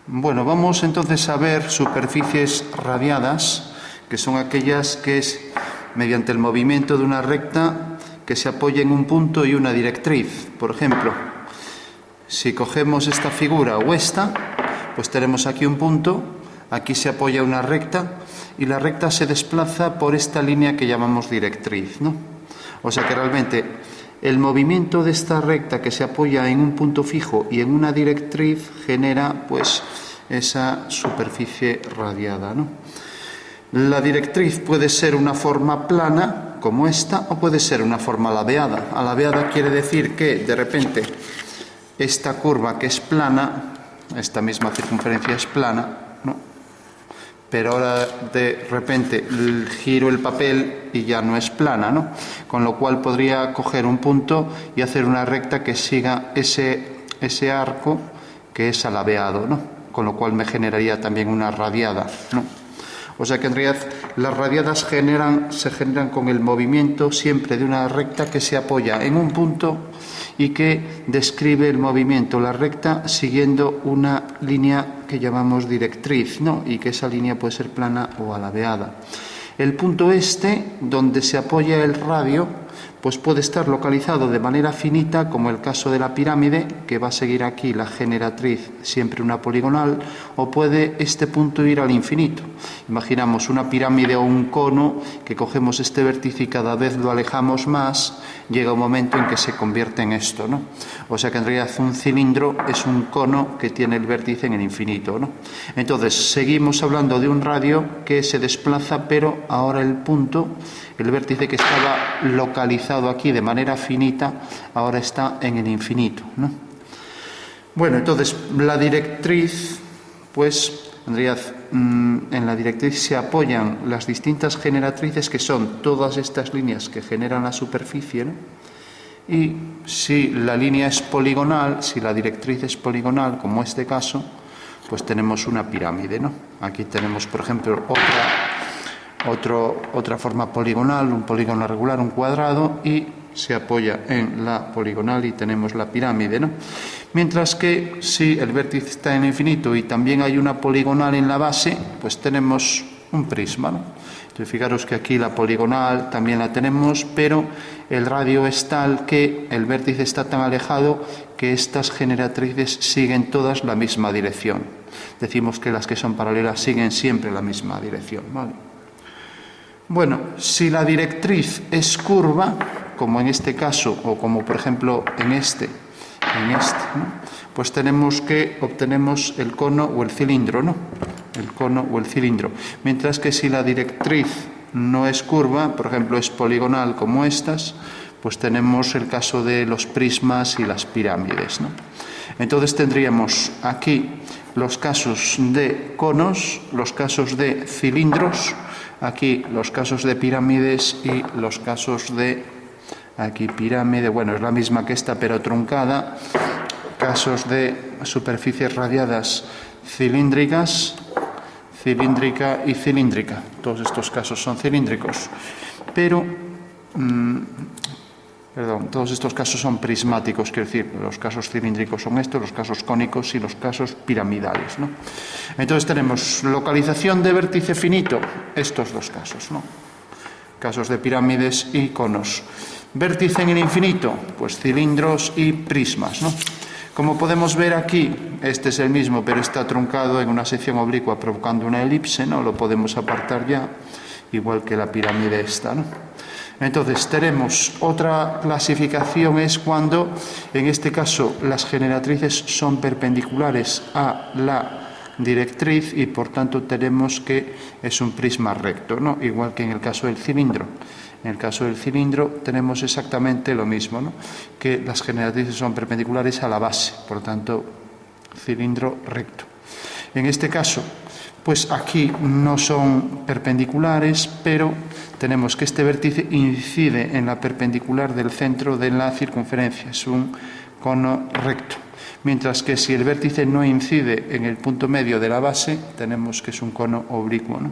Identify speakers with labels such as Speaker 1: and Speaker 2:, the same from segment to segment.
Speaker 1: Bueno, vamos entonces a ver superficies radiadas, que son aquellas que es mediante el movimiento de una recta que se apoya en un punto y una directriz. Por ejemplo, si cogemos esta figura o esta, pues tenemos aquí un punto, aquí se apoya una recta y la recta se desplaza por esta línea que llamamos directriz, ¿no? O sea que realmente el movimiento de esta recta que se apoya en un punto fijo y en una directriz genera pues esa superficie radiada, ¿no? La directriz puede ser una forma plana como esta o puede ser una forma alabeada. Alabeada quiere decir que de repente esta curva que es plana, esta misma circunferencia es plana, ¿no? Pero ahora de repente giro el papel y ya no es plana, ¿no? Con lo cual podría coger un punto y hacer una recta que siga ese arco que es alabeado, ¿no? Con lo cual me generaría también una radiada, ¿no? O sea que en realidad las radiadas se generan con el movimiento siempre de una recta que se apoya en un punto y que describe el movimiento, la recta, siguiendo una línea que llamamos directriz, ¿no? Y que esa línea puede ser plana o alabeada. El punto este, donde se apoya el radio, pues puede estar localizado de manera finita, como el caso de la pirámide, que va a seguir aquí la generatriz, siempre una poligonal, o puede este punto ir al infinito. Imaginamos una pirámide o un cono, que cogemos este vértice y cada vez lo alejamos más, llega un momento en que se convierte en esto, ¿no? O sea que en realidad un cilindro es un cono que tiene el vértice en el infinito, ¿no? Entonces, seguimos hablando de un radio que se desplaza, pero ahora el punto, el vértice que estaba localizado aquí de manera finita, ahora está en el infinito, ¿no? Bueno, entonces la directriz, pues en realidad en la directriz se apoyan las distintas generatrices, que son todas estas líneas que generan la superficie, ¿no? Y si la línea es poligonal, si la directriz es poligonal, como este caso, pues tenemos una pirámide, ¿no? Aquí tenemos, por ejemplo, otra forma poligonal, un polígono regular, un cuadrado, y se apoya en la poligonal y tenemos la pirámide, ¿no? Mientras que si el vértice está en el infinito y también hay una poligonal en la base, pues tenemos un prisma, ¿no? Entonces fijaros que aquí la poligonal también la tenemos, pero el radio es tal que el vértice está tan alejado que estas generatrices siguen todas la misma dirección. Decimos que las que son paralelas siguen siempre la misma dirección, ¿vale? Bueno, si la directriz es curva, como en este caso, o como por ejemplo en este, ¿no? Pues tenemos que obtenemos el cono o el cilindro, ¿no? El cono o el cilindro. Mientras que si la directriz no es curva, por ejemplo es poligonal como estas, pues tenemos el caso de los prismas y las pirámides, ¿no? Entonces tendríamos aquí los casos de conos, los casos de cilindros, aquí los casos de pirámides y los casos de, aquí pirámide, bueno, es la misma que esta pero truncada, casos de superficies radiadas cilíndricas, cilíndrica y cilíndrica. Todos estos casos son cilíndricos, pero todos estos casos son prismáticos, quiero decir, los casos cilíndricos son estos, los casos cónicos y los casos piramidales, ¿no? Entonces tenemos localización de vértice finito, estos dos casos, ¿no? Casos de pirámides y conos. Vértice en el infinito, pues cilindros y prismas, ¿no? Como podemos ver aquí, este es el mismo, pero está truncado en una sección oblicua provocando una elipse, ¿no? Lo podemos apartar ya, igual que la pirámide esta, ¿no? Entonces tenemos otra clasificación, es cuando en este caso las generatrices son perpendiculares a la directriz y por tanto tenemos que es un prisma recto, ¿no? Igual que en el caso del cilindro. En el caso del cilindro tenemos exactamente lo mismo, ¿no? Que las generatrices son perpendiculares a la base, por lo tanto cilindro recto. En este caso, pues aquí no son perpendiculares, pero tenemos que este vértice incide en la perpendicular del centro de la circunferencia, es un cono recto. Mientras que si el vértice no incide en el punto medio de la base, tenemos que es un cono oblicuo, ¿no?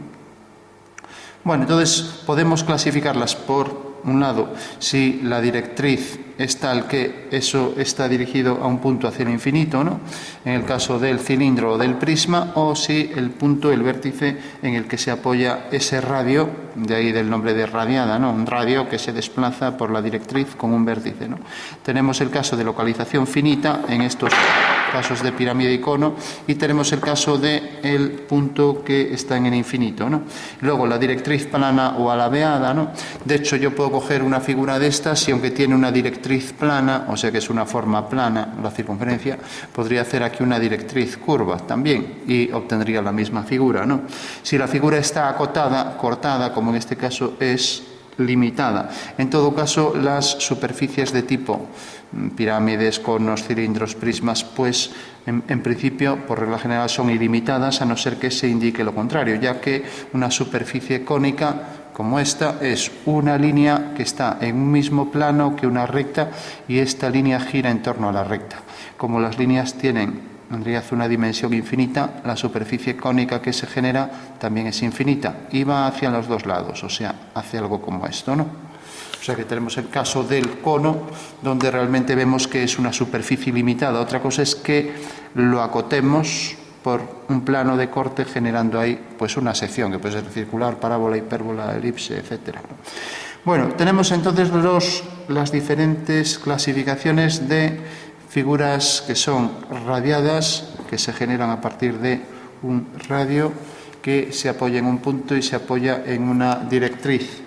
Speaker 1: Bueno, entonces podemos clasificarlas por un lado, si la directriz es tal que eso está dirigido a un punto hacia el infinito, ¿no? En el caso del cilindro o del prisma, o si el punto, el vértice en el que se apoya ese radio, de ahí del nombre de radiada, ¿no? Un radio que se desplaza por la directriz con un vértice, ¿no? Tenemos el caso de localización finita en estos casos de pirámide y cono, y tenemos el caso del punto que está en el infinito, ¿no? Luego la directriz plana o alabeada, ¿no? De hecho, yo puedo coger una figura de estas y aunque tiene una directriz plana, o sea que es una forma plana, la circunferencia, podría hacer aquí una directriz curva también y obtendría la misma figura, ¿no? Si la figura está acotada, cortada, como en este caso es limitada. En todo caso, las superficies de tipo pirámides, conos, cilindros, prismas, pues en principio, por regla general, son ilimitadas, a no ser que se indique lo contrario, ya que una superficie cónica como esta es una línea que está en un mismo plano que una recta, y esta línea gira en torno a la recta. Como las líneas tienen en realidad una dimensión infinita, la superficie cónica que se genera también es infinita y va hacia los dos lados, o sea, hacia algo como esto, ¿no? O sea que tenemos el caso del cono, donde realmente vemos que es una superficie limitada. Otra cosa es que lo acotemos por un plano de corte, generando ahí pues una sección que puede ser circular, parábola, hipérbola, elipse, etc. Bueno, tenemos entonces las diferentes clasificaciones de figuras que son radiadas, que se generan a partir de un radio que se apoya en un punto y se apoya en una directriz.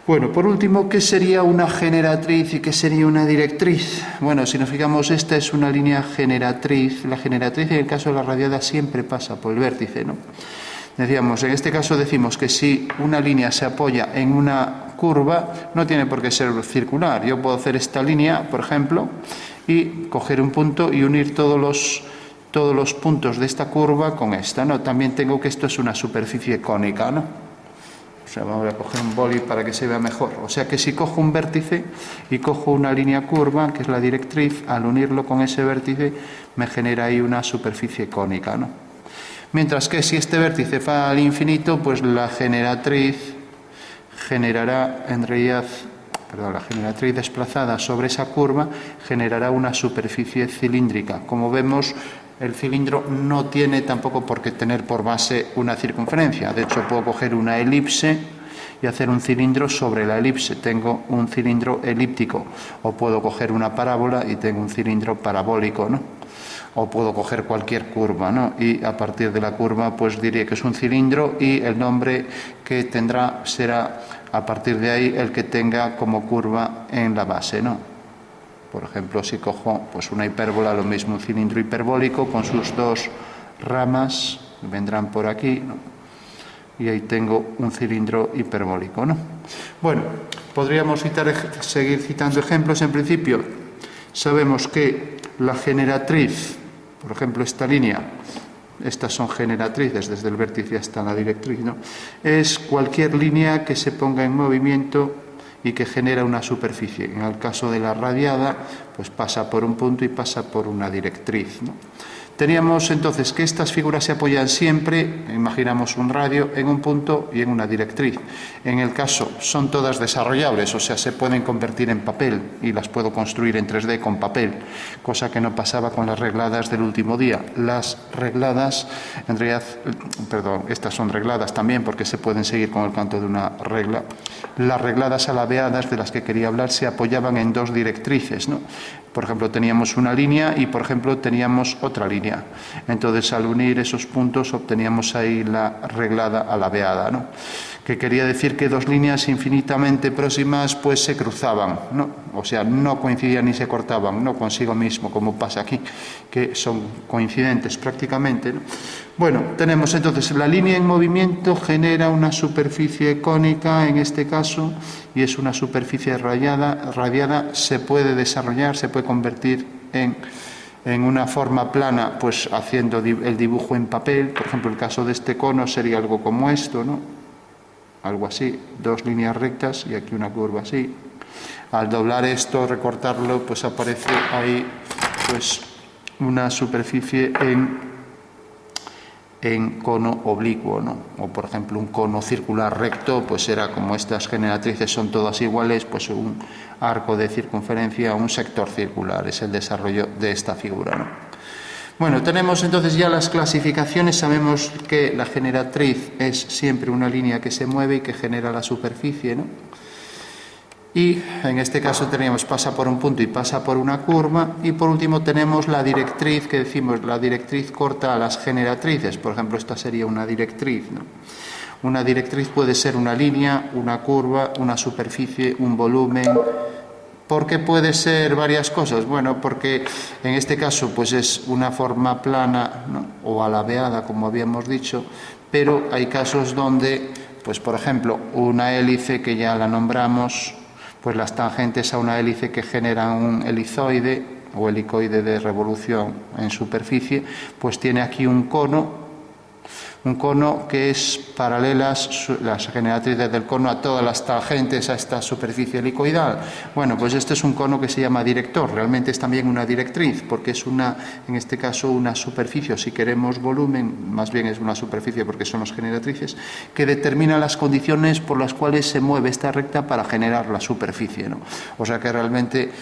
Speaker 1: Bueno, por último, ¿qué sería una generatriz y qué sería una directriz? Bueno, si nos fijamos, esta es una línea generatriz. La generatriz, en el caso de la radiada, siempre pasa por el vértice, ¿no? Decíamos, en este caso decimos que si una línea se apoya en una curva, no tiene por qué ser circular. Yo puedo hacer esta línea, por ejemplo, y coger un punto y unir todos los puntos de esta curva con esta, ¿no? También tengo que esto es una superficie cónica, ¿no? O sea, vamos a coger un boli para que se vea mejor. O sea que si cojo un vértice y cojo una línea curva, que es la directriz, al unirlo con ese vértice me genera ahí una superficie cónica, ¿no? Mientras que si este vértice va al infinito, pues la generatriz generará en realidad, la generatriz desplazada sobre esa curva generará una superficie cilíndrica. Como vemos, el cilindro no tiene tampoco por qué tener por base una circunferencia. De hecho, puedo coger una elipse y hacer un cilindro sobre la elipse. Tengo un cilindro elíptico. O puedo coger una parábola y tengo un cilindro parabólico, ¿no? O puedo coger cualquier curva, ¿no? Y a partir de la curva, pues diré que es un cilindro y el nombre que tendrá será, a partir de ahí, el que tenga como curva en la base, ¿no? Por ejemplo, si cojo pues una hipérbola, lo mismo, un cilindro hiperbólico con sus dos ramas, vendrán por aquí, ¿no? Y ahí tengo un cilindro hiperbólico, ¿no? Bueno, podríamos seguir citando ejemplos. En principio, sabemos que la generatriz, por ejemplo, esta línea, estas son generatrices desde el vértice hasta la directriz, ¿no? Es cualquier línea que se ponga en movimiento y que genera una superficie. En el caso de la radiada, pues pasa por un punto y pasa por una directriz, ¿no? Teníamos entonces que estas figuras se apoyan siempre, imaginamos un radio, en un punto y en una directriz. En el caso, son todas desarrollables, o sea, se pueden convertir en papel y las puedo construir en 3D con papel, cosa que no pasaba con las regladas del último día. Las regladas, en realidad, estas son regladas también porque se pueden seguir con el canto de una regla. Las regladas alabeadas de las que quería hablar se apoyaban en dos directrices, ¿no? Por ejemplo, teníamos una línea y, por ejemplo, teníamos otra línea. Entonces, al unir esos puntos, obteníamos ahí la reglada alabeada, ¿no? Que quería decir que dos líneas infinitamente próximas, pues se cruzaban, ¿no? O sea, no coincidían ni se cortaban, no consigo mismo, como pasa aquí, que son coincidentes prácticamente, ¿no? Bueno, tenemos entonces la línea en movimiento genera una superficie cónica, en este caso, y es una superficie radiada, se puede desarrollar, se puede convertir en una forma plana, pues haciendo el dibujo en papel. Por ejemplo, el caso de este cono sería algo como esto, ¿no? Algo así, dos líneas rectas y aquí una curva así. Al doblar esto, recortarlo, pues aparece ahí pues una superficie en cono oblicuo, ¿no? O por ejemplo un cono circular recto, pues era como estas generatrices son todas iguales, pues un arco de circunferencia, un sector circular, es el desarrollo de esta figura, ¿no? Bueno, tenemos entonces ya las clasificaciones, sabemos que la generatriz es siempre una línea que se mueve y que genera la superficie, ¿no? Y en este caso teníamos pasa por un punto y pasa por una curva, y por último tenemos la directriz, que decimos la directriz corta a las generatrices. Por ejemplo, esta sería una directriz, ¿no? Una directriz puede ser una línea, una curva, una superficie, un volumen. ¿Por qué puede ser varias cosas? Bueno, porque en este caso pues es una forma plana, ¿no? O alabeada, como habíamos dicho, pero hay casos donde, pues por ejemplo, una hélice que ya la nombramos, pues las tangentes a una hélice que generan un helizoide o helicoide de revolución en superficie, pues tiene aquí un cono que es paralelas, las generatrices del cono, a todas las tangentes a esta superficie helicoidal. Bueno, pues este es un cono que se llama director, realmente es también una directriz, porque es en este caso, una superficie, o si queremos volumen, más bien es una superficie porque son las generatrices, que determina las condiciones por las cuales se mueve esta recta para generar la superficie, ¿no? O sea que realmente,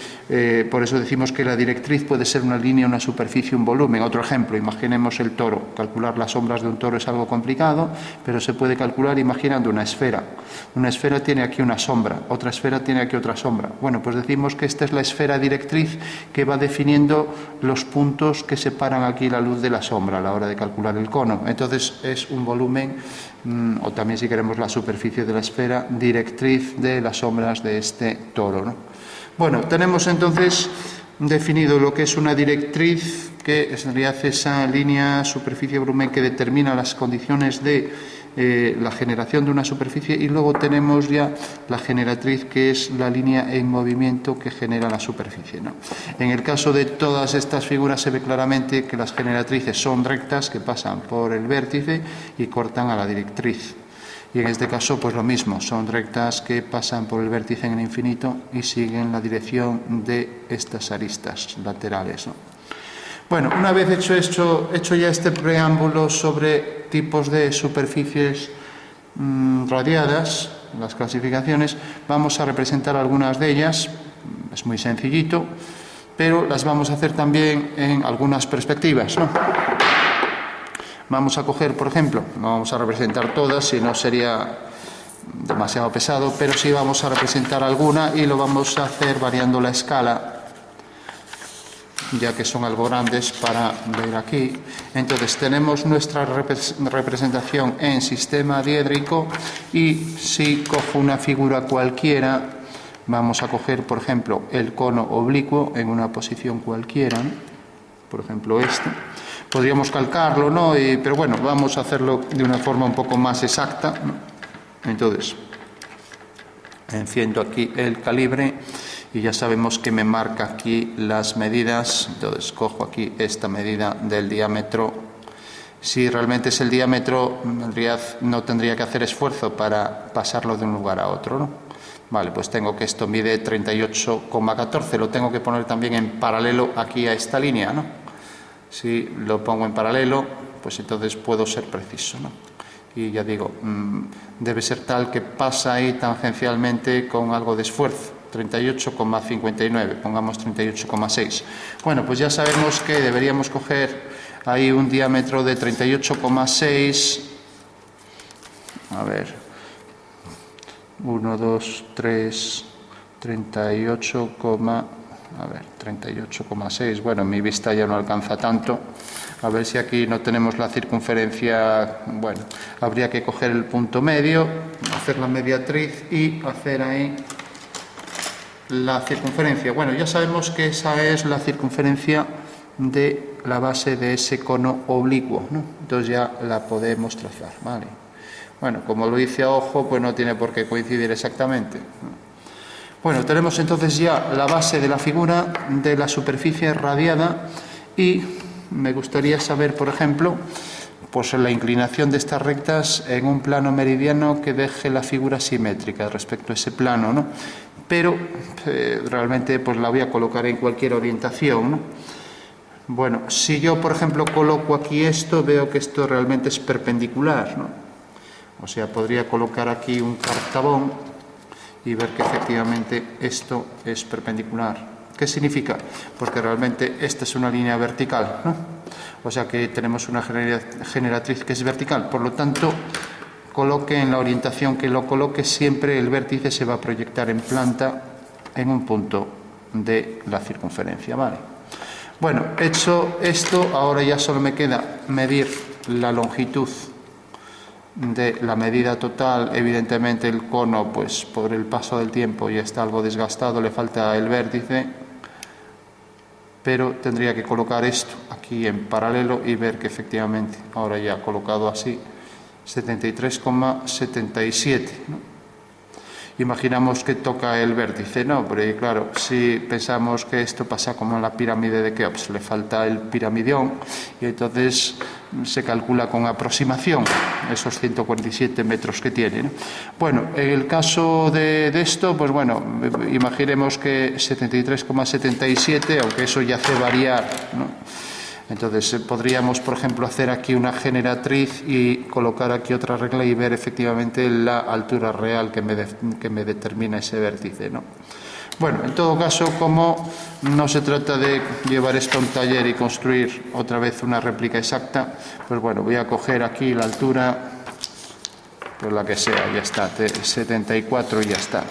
Speaker 1: por eso decimos que la directriz puede ser una línea, una superficie, un volumen. Otro ejemplo, imaginemos el toro. Calcular las sombras de un toro es algo complicado, pero se puede calcular imaginando una esfera. Una esfera tiene aquí una sombra, otra esfera tiene aquí otra sombra. Bueno, pues decimos que esta es la esfera directriz que va definiendo los puntos que separan aquí la luz de la sombra a la hora de calcular el cono. Entonces es un volumen, o también si queremos la superficie de la esfera, directriz de las sombras de este toro, ¿no? Bueno, tenemos entonces definido lo que es una directriz, que es en realidad esa línea, superficie, volumen que determina las condiciones de la generación de una superficie, y luego tenemos ya la generatriz, que es la línea en movimiento que genera la superficie, ¿no? En el caso de todas estas figuras se ve claramente que las generatrices son rectas que pasan por el vértice y cortan a la directriz. Y en este caso, pues lo mismo, son rectas que pasan por el vértice en el infinito y siguen la dirección de estas aristas laterales, ¿no? Bueno, una vez hecho ya este preámbulo sobre tipos de superficies radiadas, las clasificaciones, vamos a representar algunas de ellas. Es muy sencillito, pero las vamos a hacer también en algunas perspectivas, ¿no? Vamos a coger, por ejemplo, no vamos a representar todas, si no sería demasiado pesado, pero sí vamos a representar alguna, y lo vamos a hacer variando la escala, ya que son algo grandes para ver aquí. Entonces tenemos nuestra representación en sistema diédrico, y si cojo una figura cualquiera, vamos a coger, por ejemplo, el cono oblicuo en una posición cualquiera, ¿no? Por ejemplo este. Podríamos calcarlo, ¿no? Pero bueno, vamos a hacerlo de una forma un poco más exacta, ¿no? Entonces, enciendo aquí el calibre y ya sabemos que me marca aquí las medidas. Entonces cojo aquí esta medida del diámetro. Si realmente es el diámetro, en realidad no tendría que hacer esfuerzo para pasarlo de un lugar a otro, ¿no? Vale, pues tengo que esto mide 38,14, lo tengo que poner también en paralelo aquí a esta línea, ¿no? Si lo pongo en paralelo, pues entonces puedo ser preciso, ¿no? Y ya digo, debe ser tal que pasa ahí tangencialmente con algo de esfuerzo. 38,59, pongamos 38,6. Bueno, pues ya sabemos que deberíamos coger ahí un diámetro de 38,6. A ver, 1, 2, 3, 38, a ver, 38,6. Bueno, mi vista ya no alcanza tanto. A ver si aquí no tenemos la circunferencia. Bueno, habría que coger el punto medio, hacer la mediatriz y hacer ahí la circunferencia. Bueno, ya sabemos que esa es la circunferencia de la base de ese cono oblicuo, ¿no? Entonces ya la podemos trazar, ¿vale? Bueno, como lo hice a ojo, pues no tiene por qué coincidir exactamente, ¿no? Bueno, tenemos entonces ya la base de la figura de la superficie radiada, y me gustaría saber, por ejemplo, pues la inclinación de estas rectas en un plano meridiano que deje la figura simétrica respecto a ese plano, ¿no? Pero realmente pues la voy a colocar en cualquier orientación, ¿no? Bueno, si yo, por ejemplo, coloco aquí esto, veo que esto realmente es perpendicular, ¿no? O sea, podría colocar aquí un cartabón y ver que efectivamente esto es perpendicular. ¿Qué significa? Pues que realmente esta es una línea vertical, ¿no? O sea que tenemos una generatriz que es vertical. Por lo tanto, coloque en la orientación que lo coloque, siempre el vértice se va a proyectar en planta en un punto de la circunferencia, ¿vale? Bueno, hecho esto, ahora ya solo me queda medir la longitud de la medida total. Evidentemente el cono, pues por el paso del tiempo ya está algo desgastado, le falta el vértice, pero tendría que colocar esto aquí en paralelo y ver que efectivamente, ahora ya colocado así, 73,77, ¿no? Imaginamos que toca el vértice, ¿no? Porque claro, si pensamos que esto pasa como en la pirámide de Keops, le falta el piramidión y entonces se calcula con aproximación esos 147 metros que tiene, ¿no? Bueno, en el caso de esto, pues bueno, imaginemos que 73,77, aunque eso ya hace variar, ¿no? Entonces podríamos, por ejemplo, hacer aquí una generatriz y colocar aquí otra regla y ver efectivamente la altura real que me determina ese vértice, ¿no? Bueno, en todo caso, como no se trata de llevar esto a un taller y construir otra vez una réplica exacta, pues bueno, voy a coger aquí la altura, pues la que sea, ya está, 74 y ya está.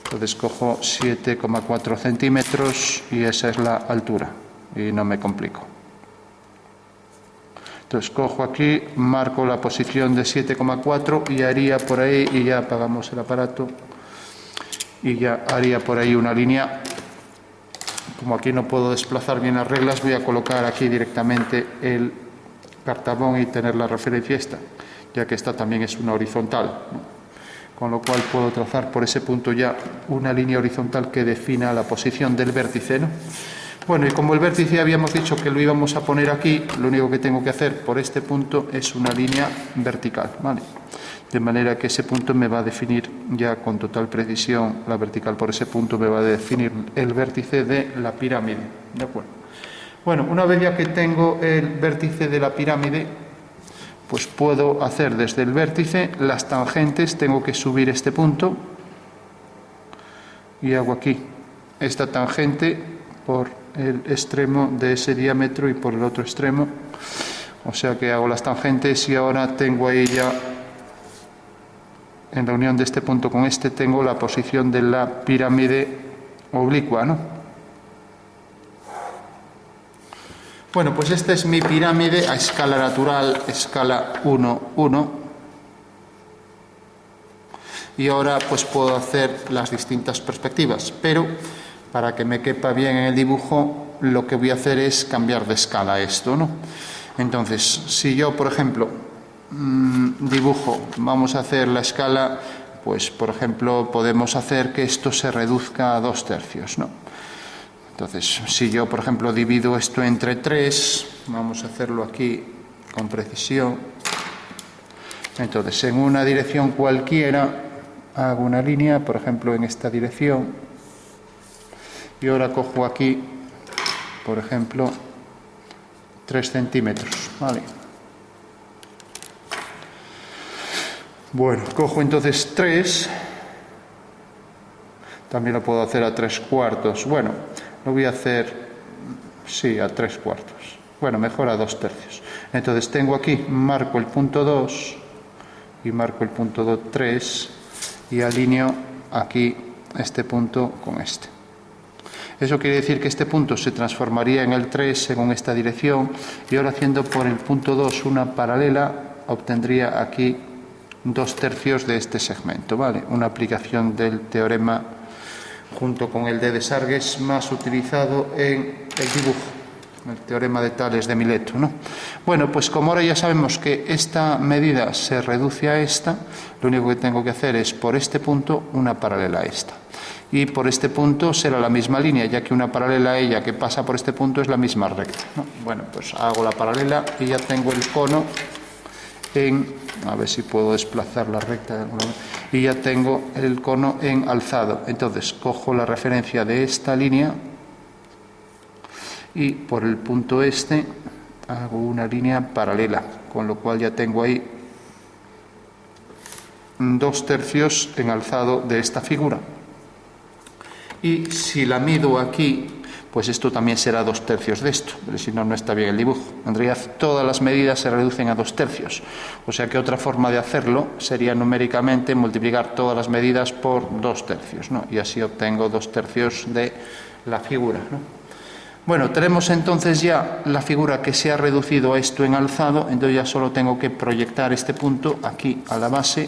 Speaker 1: Entonces cojo 7,4 centímetros y esa es la altura y no me complico. Entonces cojo aquí, marco la posición de 7,4 y haría por ahí, y ya apagamos el aparato, y ya haría por ahí una línea. Como aquí no puedo desplazar bien las reglas, voy a colocar aquí directamente el cartabón y tener la referencia esta, ya que esta también es una horizontal, ¿no? Con lo cual puedo trazar por ese punto ya una línea horizontal que defina la posición del vértice, ¿no? Bueno, y como el vértice habíamos dicho que lo íbamos a poner aquí, lo único que tengo que hacer por este punto es una línea vertical, ¿vale? De manera que ese punto me va a definir ya con total precisión, la vertical por ese punto me va a definir el vértice de la pirámide, ¿de acuerdo? Bueno, una vez ya que tengo el vértice de la pirámide, pues puedo hacer desde el vértice las tangentes. Tengo que subir este punto y hago aquí esta tangente por el extremo de ese diámetro y por el otro extremo, o sea que hago las tangentes y ahora tengo ahí ya, en la unión de este punto con este, tengo la posición de la pirámide oblicua, ¿no? Bueno, pues esta es mi pirámide a escala natural, escala 1, 1. Y ahora pues puedo hacer las distintas perspectivas, pero para que me quepa bien en el dibujo, lo que voy a hacer es cambiar de escala esto, ¿no? Entonces, si yo, por ejemplo, dibujo, vamos a hacer la escala, pues por ejemplo, podemos hacer que esto se reduzca a 2/3, ¿no? Entonces, si yo, por ejemplo, divido esto entre 3, vamos a hacerlo aquí con precisión. Entonces, en una dirección cualquiera, hago una línea, por ejemplo, en esta dirección. Y ahora cojo aquí, por ejemplo, 3 centímetros, ¿vale? Bueno, cojo entonces 3. También lo puedo hacer a 3/4. Bueno, lo voy a hacer, sí, a 3/4. Bueno, mejor a 2/3. Entonces tengo aquí, marco el punto 2 y marco el punto 3 y alineo aquí este punto con este. Eso quiere decir que este punto se transformaría en el 3 según esta dirección, y ahora haciendo por el punto 2 una paralela, obtendría aquí 2/3 de este segmento, ¿vale? Una aplicación del teorema junto con el de Desargues más utilizado en el dibujo, el teorema de Tales de Mileto, ¿no? Bueno, pues como ahora ya sabemos que esta medida se reduce a esta, lo único que tengo que hacer es por este punto una paralela a esta. Y por este punto será la misma línea, ya que una paralela a ella que pasa por este punto es la misma recta, ¿no? Bueno, pues hago la paralela y ya tengo el cono en, a ver si puedo desplazar la recta, y ya tengo el cono en alzado. Entonces cojo la referencia de esta línea y por el punto este hago una línea paralela, con lo cual ya tengo ahí 2/3 en alzado de esta figura. Y si la mido aquí, pues esto también será 2/3 de esto, pero si no, no está bien el dibujo. En realidad todas las medidas se reducen a 2/3, o sea que otra forma de hacerlo sería numéricamente multiplicar todas las medidas por 2/3, ¿no? Y así obtengo 2/3 de la figura, ¿no? Bueno, tenemos entonces ya la figura que se ha reducido a esto en alzado, entonces ya solo tengo que proyectar este punto aquí a la base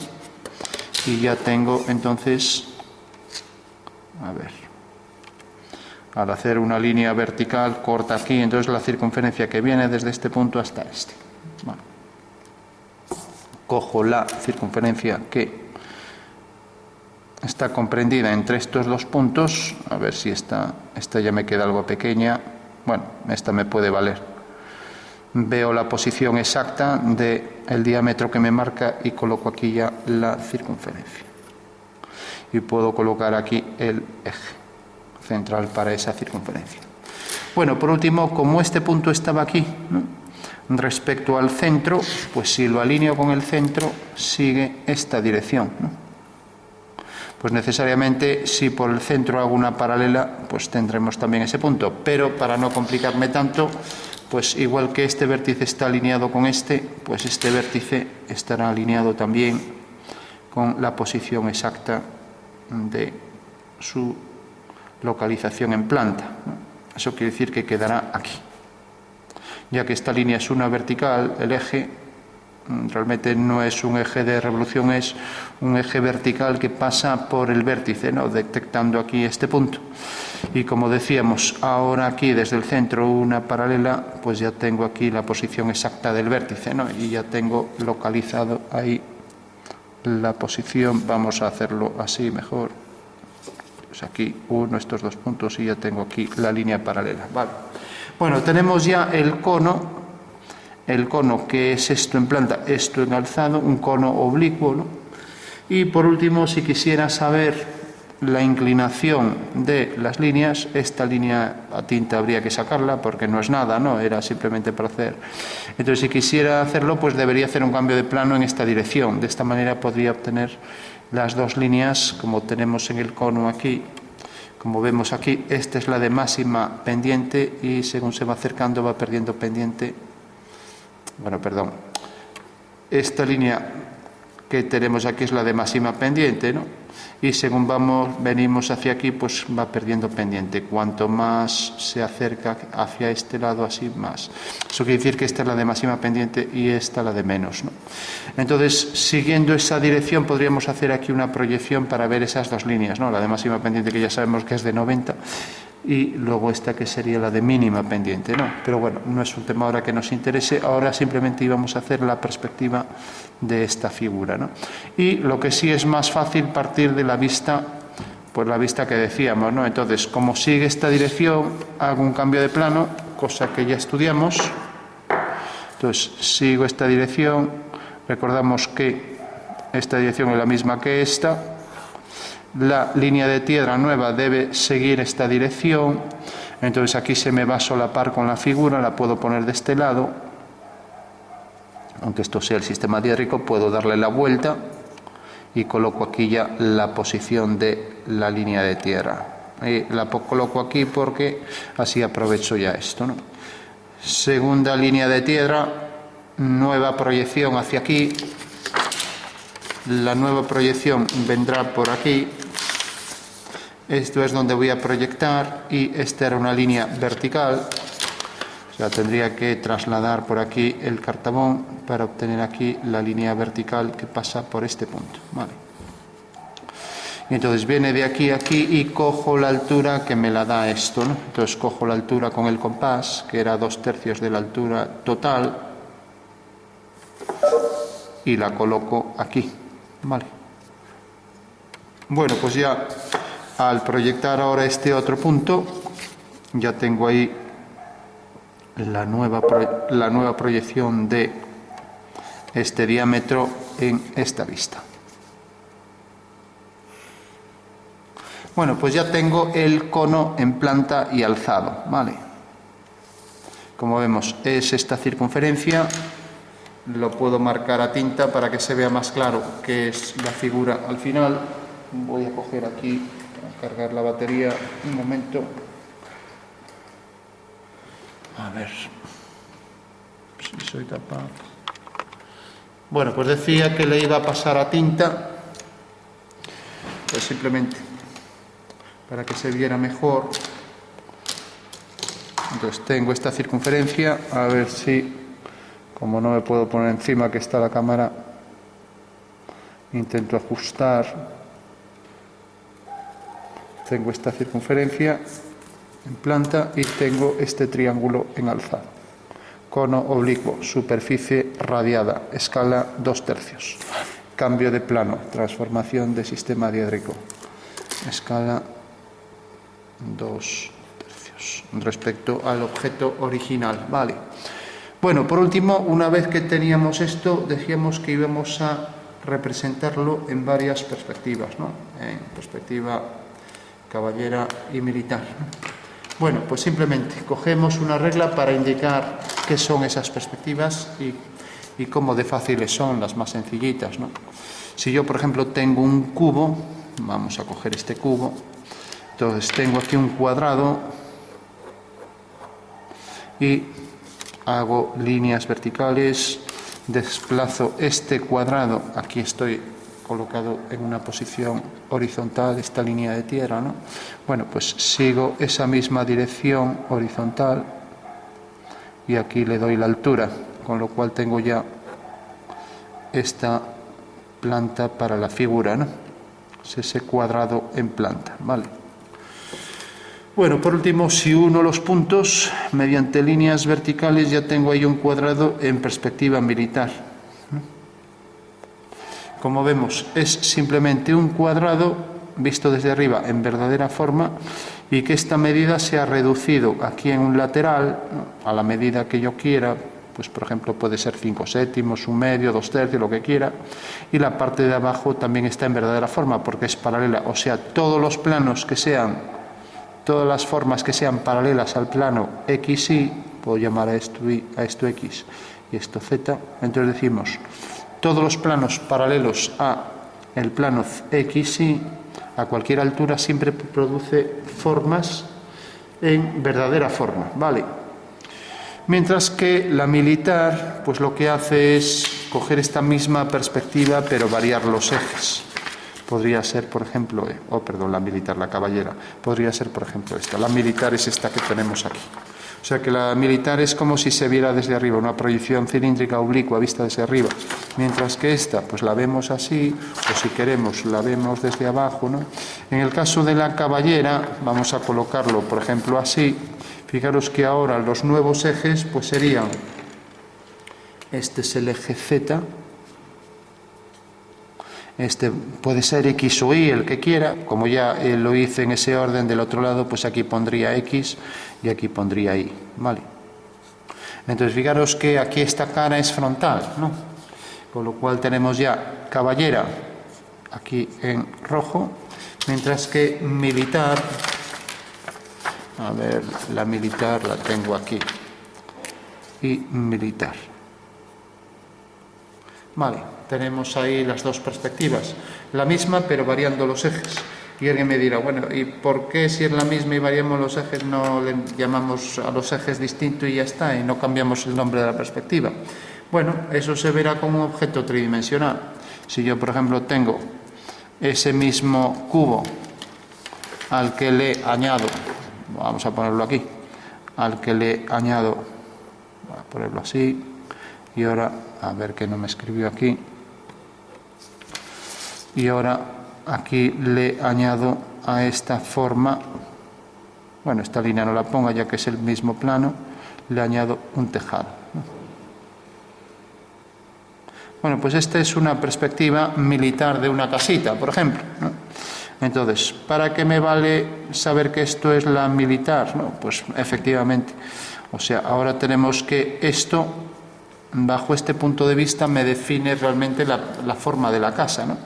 Speaker 1: y ya tengo entonces, a ver, al hacer una línea vertical corta aquí, entonces la circunferencia que viene desde este punto hasta este. Bueno, cojo la circunferencia que está comprendida entre estos dos puntos, a ver si esta ya me queda algo pequeña, bueno, esta me puede valer. Veo la posición exacta del diámetro que me marca y coloco aquí ya la circunferencia. Y puedo colocar aquí el eje central para esa circunferencia. Bueno, por último, como este punto estaba aquí, ¿no?, respecto al centro, pues si lo alineo con el centro, sigue esta dirección, ¿no? Pues necesariamente, si por el centro hago una paralela, pues tendremos también ese punto. Pero para no complicarme tanto, pues igual que este vértice está alineado con este, pues este vértice estará alineado también con la posición exacta de su localización en planta, ¿no? Eso quiere decir que quedará aquí. Ya que esta línea es una vertical, el eje realmente no es un eje de revolución, es un eje vertical que pasa por el vértice, ¿no?, detectando aquí este punto. Y como decíamos, ahora aquí desde el centro una paralela, pues ya tengo aquí la posición exacta del vértice, ¿no?, y ya tengo localizado ahí la posición. Vamos a hacerlo así mejor. Pues aquí uno, estos dos puntos, y ya tengo aquí la línea paralela. Vale. Bueno, tenemos ya el cono que es esto en planta, esto en alzado, un cono oblicuo, ¿no? Y por último, si quisiera saber la inclinación de las líneas, esta línea a tinta habría que sacarla porque no es nada, ¿no?, era simplemente para hacer. Entonces, si quisiera hacerlo, pues debería hacer un cambio de plano en esta dirección. De esta manera podría obtener las dos líneas como tenemos en el cono aquí. Como vemos aquí, esta es la de máxima pendiente y según se va acercando va perdiendo pendiente. Bueno, perdón. Esta línea que tenemos aquí es la de máxima pendiente, ¿no? Y según venimos hacia aquí, pues va perdiendo pendiente. Cuanto más se acerca hacia este lado, así más. Eso quiere decir que esta es la de máxima pendiente y esta la de menos, ¿no? Entonces, siguiendo esa dirección, podríamos hacer aquí una proyección para ver esas dos líneas, ¿no? La de máxima pendiente, que ya sabemos que es de 90, y luego esta que sería la de mínima pendiente, ¿no? Pero bueno, no es un tema ahora que nos interese. Ahora simplemente íbamos a hacer la perspectiva de esta figura, ¿no? Y lo que sí es más fácil partir de la vista, pues la vista que decíamos, ¿no? Entonces, como sigue esta dirección, hago un cambio de plano, cosa que ya estudiamos. Entonces, sigo esta dirección. Recordamos que esta dirección es la misma que esta. La línea de tierra nueva debe seguir esta dirección. Entonces aquí se me va a solapar con la figura, la puedo poner de este lado. Aunque esto sea el sistema diédrico, puedo darle la vuelta y coloco aquí ya la posición de la línea de tierra. Y la coloco aquí porque así aprovecho ya esto, ¿no? Segunda línea de tierra, nueva proyección hacia aquí. La nueva proyección vendrá por aquí. Esto es donde voy a proyectar y esta era una línea vertical. O sea, tendría que trasladar por aquí el cartabón para obtener aquí la línea vertical que pasa por este punto. Vale. Y entonces viene de aquí a aquí y cojo la altura que me la da esto, ¿no? Entonces cojo la altura con el compás, que era 2/3 de la altura total, y la coloco aquí. Vale. Bueno, pues ya al proyectar ahora este otro punto, ya tengo ahí la nueva proyección de este diámetro en esta vista. Bueno, pues ya tengo el cono en planta y alzado, ¿vale? como vemos, es esta circunferencia. Lo puedo marcar a tinta para que se vea más claro qué es la figura al final. Voy a coger aquí, a cargar la batería, un momento. A ver si soy capaz. Bueno, pues decía que le iba a pasar a tinta, pues simplemente para que se viera mejor. Entonces tengo esta circunferencia, a ver si, como no me puedo poner encima que está la cámara, intento ajustar. Tengo esta circunferencia en planta y tengo este triángulo en alzado. Cono oblicuo, superficie radiada, escala 2/3. Cambio de plano, transformación de sistema diédrico. Escala 2/3 respecto al objeto original. Vale. Bueno, por último, una vez que teníamos esto, decíamos que íbamos a representarlo en varias perspectivas, ¿no? En perspectiva caballera y militar. Bueno, pues simplemente cogemos una regla para indicar qué son esas perspectivas y cómo de fáciles son las más sencillitas, ¿no? Si yo, por ejemplo, tengo un cubo, vamos a coger este cubo, entonces tengo aquí un cuadrado y hago líneas verticales, desplazo este cuadrado, aquí estoy colocado en una posición horizontal, esta línea de tierra, ¿no? Bueno, pues sigo esa misma dirección horizontal y aquí le doy la altura, con lo cual tengo ya esta planta para la figura, ¿no? Es ese cuadrado en planta, ¿vale? Bueno, por último, si uno los puntos mediante líneas verticales, ya tengo ahí un cuadrado en perspectiva militar. Como vemos, es simplemente un cuadrado visto desde arriba en verdadera forma y que esta medida se ha reducido aquí en un lateral, ¿no?, a la medida que yo quiera, pues por ejemplo puede ser 5/7, 1/2, 2/3, lo que quiera, y la parte de abajo también está en verdadera forma porque es paralela, o sea, todos los planos que sean, todas las formas que sean paralelas al plano XY, puedo llamar a esto Y, a esto X y esto Z, entonces decimos todos los planos paralelos a el plano XY a cualquier altura siempre produce formas en verdadera forma, ¿vale? Mientras que la militar, pues lo que hace es coger esta misma perspectiva pero variar los ejes. Podría ser, por ejemplo, la militar, la caballera, podría ser, por ejemplo, esta. La militar es esta que tenemos aquí. O sea que la militar es como si se viera desde arriba, una proyección cilíndrica oblicua vista desde arriba, mientras que esta pues la vemos así, o si queremos la vemos desde abajo, ¿no? En el caso de la caballera vamos a colocarlo, por ejemplo, así. Fijaros que ahora los nuevos ejes pues serían, este es el eje Z, este puede ser X o Y, el que quiera, como ya lo hice en ese orden del otro lado, pues aquí pondría X y aquí pondría Y, ¿vale? Entonces fijaros que aquí esta cara es frontal, ¿no? Con lo cual tenemos ya caballera aquí en rojo, mientras que militar, a ver, la militar la tengo aquí, y militar. Vale, tenemos ahí las dos perspectivas, la misma pero variando los ejes. Y alguien me dirá, bueno, ¿y por qué si es la misma y variamos los ejes no le llamamos a los ejes distinto y ya está, y no cambiamos el nombre de la perspectiva? Bueno, eso se verá como un objeto tridimensional. Si yo, por ejemplo, tengo ese mismo cubo al que le añado, vamos a ponerlo aquí, al que le añado, voy a ponerlo así, y ahora, a ver que no me escribió aquí, y ahora aquí le añado a esta forma, bueno, esta línea no la ponga ya que es el mismo plano, le añado un tejado, ¿no? Bueno, pues esta es una perspectiva militar de una casita, por ejemplo, ¿no? Entonces, ¿para qué me vale saber que esto es la militar? ¿No? Pues efectivamente, o sea, ahora tenemos que esto, bajo este punto de vista, me define realmente la forma de la casa, ¿no?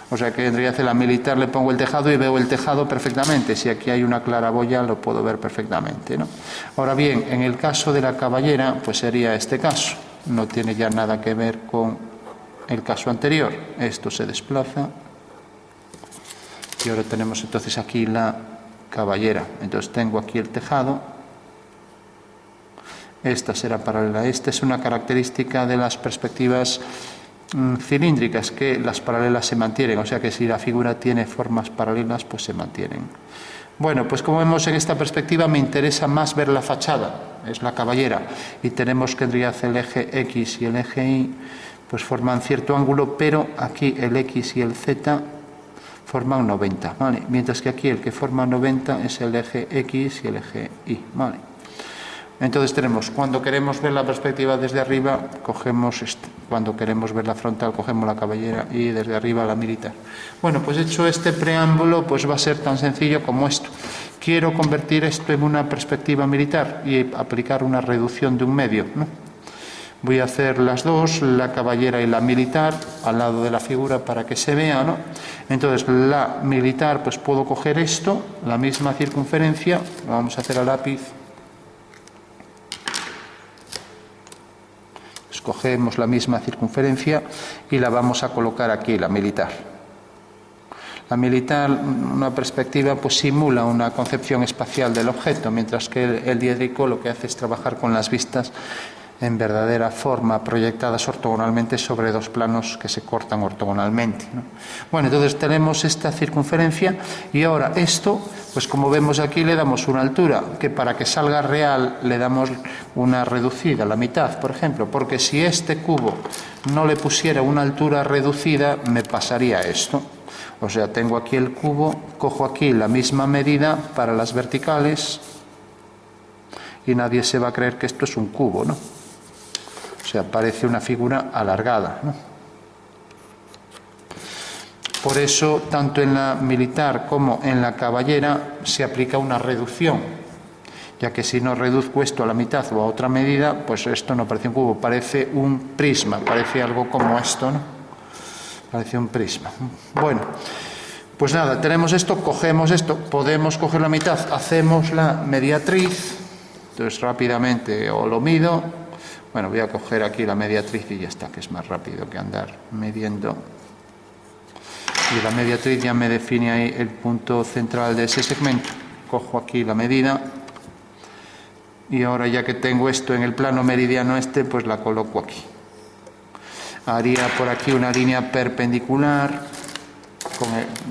Speaker 1: O sea que en realidad en la militar le pongo el tejado y veo el tejado perfectamente. Si aquí hay una claraboya lo puedo ver perfectamente, ¿no? Ahora bien, en el caso de la caballera, pues sería este caso. No tiene ya nada que ver con el caso anterior. Esto se desplaza. Y ahora tenemos entonces aquí la caballera. Entonces tengo aquí el tejado. Esta será paralela. Esta es una característica de las perspectivas cilíndricas, que las paralelas se mantienen, o sea que si la figura tiene formas paralelas, pues se mantienen. Bueno, pues como vemos en esta perspectiva me interesa más ver la fachada, es la caballera, y tenemos que en realidad el eje X y el eje Y pues forman cierto ángulo, pero aquí el X y el Z forman 90, ¿vale? Mientras que aquí el que forma 90 es el eje X y el eje Y, ¿vale? Entonces tenemos, cuando queremos ver la perspectiva desde arriba, cogemos cuando queremos ver la frontal, cogemos la caballera, y desde arriba la militar. Bueno, pues hecho este preámbulo, pues va a ser tan sencillo como esto. Quiero convertir esto en una perspectiva militar y aplicar una reducción de un medio, ¿no? Voy a hacer las dos, la caballera y la militar, al lado de la figura para que se vea, ¿no? Entonces, la militar, pues puedo coger esto, la misma circunferencia, lo vamos a hacer a lápiz. Cogemos la misma circunferencia y la vamos a colocar aquí, la militar. La militar, una perspectiva, pues simula una concepción espacial del objeto, mientras que el diédrico lo que hace es trabajar con las vistas en verdadera forma, proyectadas ortogonalmente sobre dos planos que se cortan ortogonalmente, ¿no? Bueno, entonces tenemos esta circunferencia y ahora esto, pues como vemos aquí le damos una altura, que para que salga real le damos una reducida, la mitad, por ejemplo, porque si este cubo no le pusiera una altura reducida, me pasaría esto. O sea, tengo aquí el cubo, cojo aquí la misma medida para las verticales y nadie se va a creer que esto es un cubo, ¿no? O sea, parece una figura alargada, ¿no? Por eso, tanto en la militar como en la caballera se aplica una reducción, ya que si no reduzco esto a la mitad o a otra medida, pues esto no parece un cubo, parece un prisma, parece algo como esto, ¿no? Parece un prisma. Bueno, pues nada, tenemos esto, cogemos esto, podemos coger la mitad, hacemos la mediatriz, entonces rápidamente o lo mido. Bueno, voy a coger aquí la mediatriz y ya está, que es más rápido que andar midiendo. Y la mediatriz ya me define ahí el punto central de ese segmento. Cojo aquí la medida. Y ahora ya que tengo esto en el plano meridiano este, pues la coloco aquí. Haría por aquí una línea perpendicular,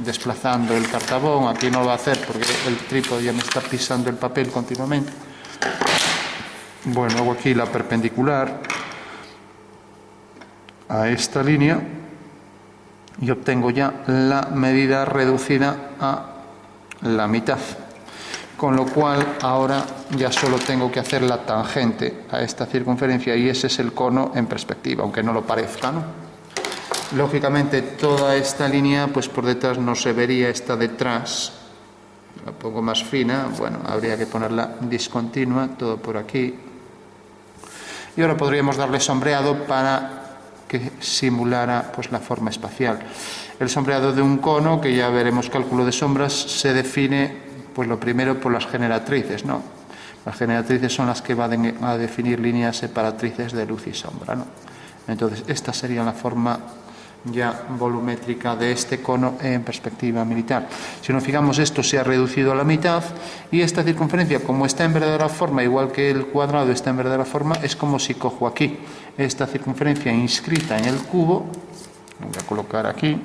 Speaker 1: desplazando el cartabón. Aquí no lo va a hacer porque el trípode ya me está pisando el papel continuamente. Bueno, hago aquí la perpendicular a esta línea y obtengo ya la medida reducida a la mitad. Con lo cual ahora ya solo tengo que hacer la tangente a esta circunferencia y ese es el cono en perspectiva, aunque no lo parezca, ¿no? Lógicamente toda esta línea, pues por detrás no se vería, esta detrás. La pongo más fina, bueno, habría que ponerla discontinua, todo por aquí. Y ahora podríamos darle sombreado para que simulara pues la forma espacial. El sombreado de un cono, que ya veremos cálculo de sombras, se define pues lo primero por las generatrices, ¿no? Las generatrices son las que van a definir líneas separatrices de luz y sombra, ¿no? Entonces esta sería la forma ya volumétrica de este cono en perspectiva militar. Si nos fijamos, esto se ha reducido a la mitad y esta circunferencia, como está en verdadera forma, igual que el cuadrado está en verdadera forma, es como si cojo aquí esta circunferencia inscrita en el cubo, lo voy a colocar aquí,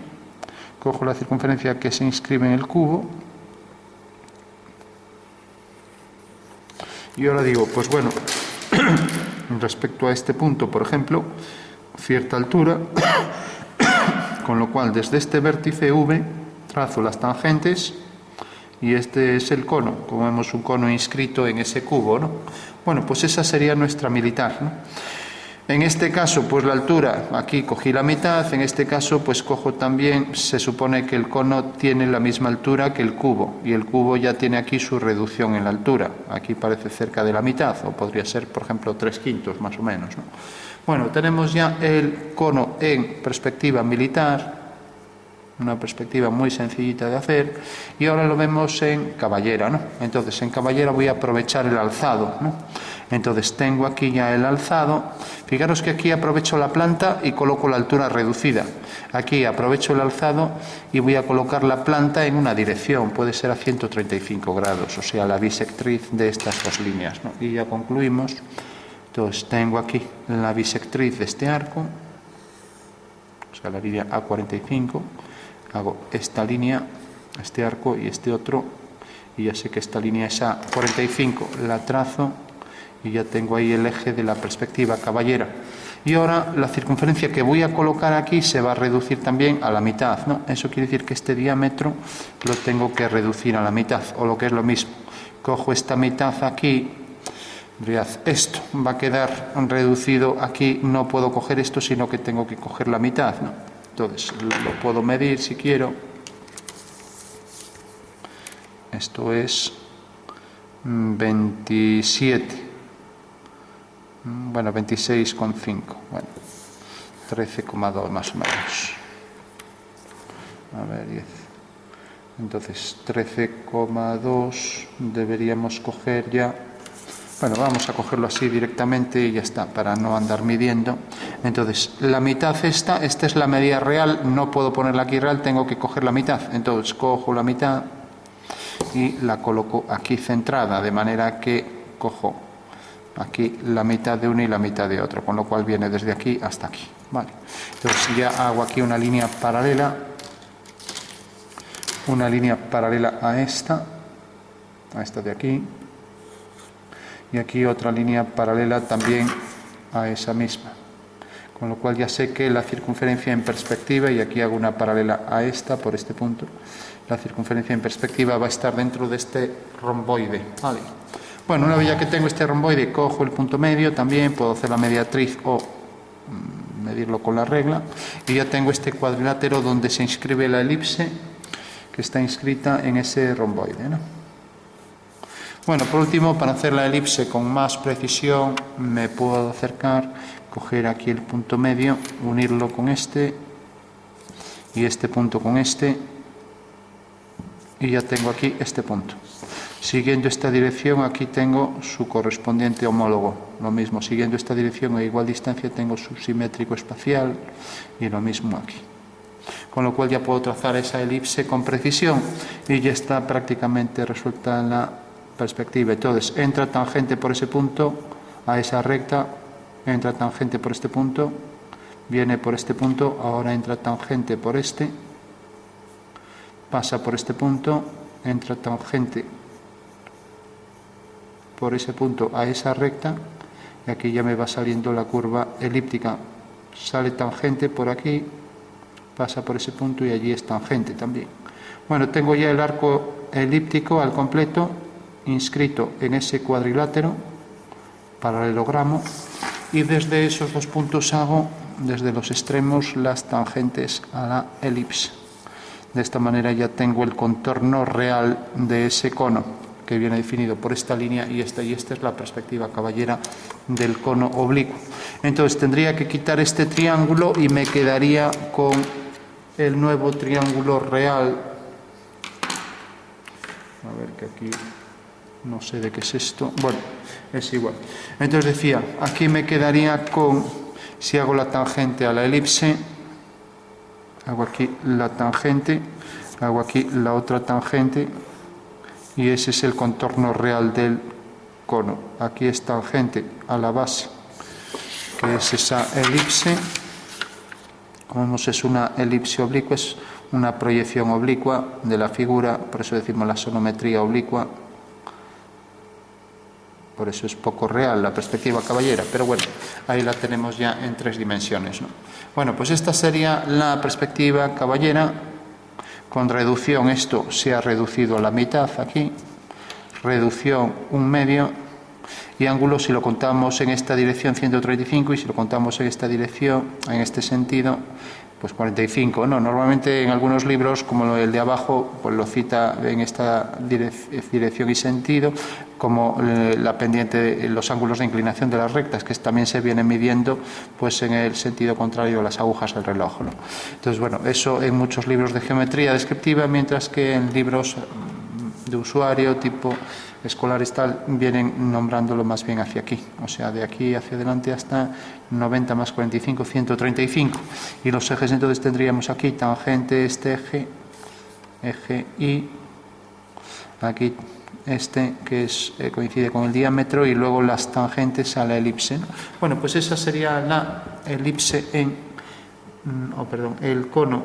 Speaker 1: cojo la circunferencia que se inscribe en el cubo y ahora digo, pues bueno, respecto a este punto, por ejemplo, cierta altura, con lo cual desde este vértice V trazo las tangentes y este es el cono, como vemos un cono inscrito en ese cubo, ¿no? Bueno, pues esa sería nuestra militar, ¿no? En este caso, pues la altura, aquí cogí la mitad, en este caso pues cojo también, se supone que el cono tiene la misma altura que el cubo y el cubo ya tiene aquí su reducción en la altura, aquí parece cerca de la mitad o podría ser por ejemplo 3/5 más o menos, ¿no? Bueno, tenemos ya el cono en perspectiva militar, Una perspectiva muy sencillita de hacer. Y ahora lo vemos en caballera, ¿no? Entonces, en caballera voy a aprovechar el alzado, ¿no? Entonces, tengo aquí ya el alzado. Fijaros que aquí aprovecho la planta y coloco la altura reducida. Aquí aprovecho el alzado y voy a colocar la planta en una dirección. Puede ser a 135 grados, o sea, la bisectriz de estas dos líneas, ¿no? Y ya concluimos. Entonces, tengo aquí la bisectriz de este arco, o sea, la línea A45. Hago esta línea, este arco y este otro, y ya sé que esta línea es A45, la trazo y ya tengo ahí el eje de la perspectiva caballera. Y ahora la circunferencia que voy a colocar aquí se va a reducir también a la mitad, ¿no? Eso quiere decir que este diámetro lo tengo que reducir a la mitad, o lo que es lo mismo, cojo esta mitad aquí. Esto va a quedar reducido aquí, no puedo coger esto, sino que tengo que coger la mitad, ¿no? Entonces lo puedo medir si quiero. Esto es 27. Bueno, 26,5. Bueno, 13,2 más o menos. A ver, 10. Entonces 13,2 deberíamos coger ya. Bueno, vamos a cogerlo así directamente y ya está, para no andar midiendo. Entonces, la mitad esta es la medida real, no puedo ponerla aquí real, tengo que coger la mitad. Entonces, cojo la mitad y la coloco aquí centrada, de manera que cojo aquí la mitad de uno y la mitad de otro, con lo cual viene desde aquí hasta aquí. Vale. Entonces, ya hago aquí una línea paralela a esta de aquí. Y aquí otra línea paralela también a esa misma, con lo cual ya sé que la circunferencia en perspectiva, y aquí hago una paralela a esta por este punto, la circunferencia en perspectiva va a estar dentro de este romboide. Vale. Bueno, una vez ya que tengo este romboide, cojo el punto medio, también puedo hacer la mediatriz o medirlo con la regla, y ya tengo este cuadrilátero donde se inscribe la elipse que está inscrita en ese romboide, ¿no? Bueno, por último, para hacer la elipse con más precisión, me puedo acercar, coger aquí el punto medio, unirlo con este y este punto con este, y ya tengo aquí este punto. Siguiendo esta dirección, aquí tengo su correspondiente homólogo. Lo mismo, siguiendo esta dirección a igual distancia, tengo su simétrico espacial y lo mismo aquí. Con lo cual ya puedo trazar esa elipse con precisión y ya está prácticamente resuelta la perspectiva. Entonces, entra tangente por ese punto a esa recta, entra tangente por este punto, viene por este punto, ahora entra tangente por este, pasa por este punto, entra tangente por ese punto a esa recta, y aquí ya me va saliendo la curva elíptica. Sale tangente por aquí, pasa por ese punto y allí es tangente también. Bueno, tengo ya el arco elíptico al completo, inscrito en ese cuadrilátero, paralelogramo, y desde esos dos puntos hago, desde los extremos, las tangentes a la elipse. De esta manera ya tengo el contorno real de ese cono, que viene definido por esta línea y esta es la perspectiva caballera del cono oblicuo. Entonces tendría que quitar este triángulo y me quedaría con el nuevo triángulo real. A ver, que aquí no sé de qué es esto. Bueno, es igual. Entonces decía, aquí me quedaría con, si hago la tangente a la elipse, hago aquí la tangente, hago aquí la otra tangente, y ese es el contorno real del cono. Aquí es tangente a la base, que es esa elipse. Como vemos, es una elipse oblicua, es una proyección oblicua de la figura, por eso decimos la sonometría oblicua. Por eso es poco real la perspectiva caballera, pero bueno, ahí la tenemos ya en 3 dimensiones, ¿no? Bueno, pues esta sería la perspectiva caballera. Con reducción, esto se ha reducido a la mitad aquí, reducción 1/2, Y ángulo, si lo contamos en esta dirección, 135, y si lo contamos en esta dirección, en este sentido, pues 45, ¿no? Normalmente en algunos libros, como el de abajo, pues lo cita en esta dirección y sentido, como la pendiente, los ángulos de inclinación de las rectas, que también se vienen midiendo pues en el sentido contrario de las agujas del reloj, ¿no? Entonces, bueno, eso en muchos libros de geometría descriptiva, mientras que en libros de usuario tipo escolares tal vienen nombrándolo más bien hacia aquí, o sea, de aquí hacia adelante hasta 90 más 45, 135, y los ejes entonces tendríamos aquí tangente este eje y aquí este que es, coincide con el diámetro, y luego las tangentes a la elipse, ¿no? Bueno, pues esa sería la elipse el cono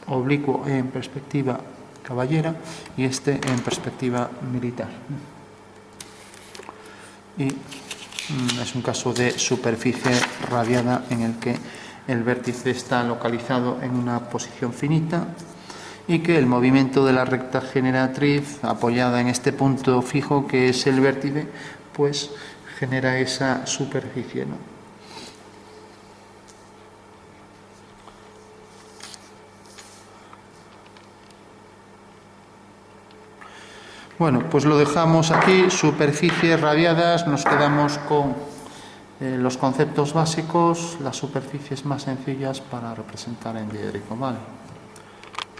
Speaker 1: oblicuo en perspectiva caballera y este en perspectiva militar. Y es un caso de superficie radiada en el que el vértice está localizado en una posición finita y que el movimiento de la recta generatriz apoyada en este punto fijo que es el vértice, pues genera esa superficie, ¿no? Bueno, pues lo dejamos aquí, superficies radiadas, nos quedamos con los conceptos básicos, las superficies más sencillas para representar en diédrico, ¿vale?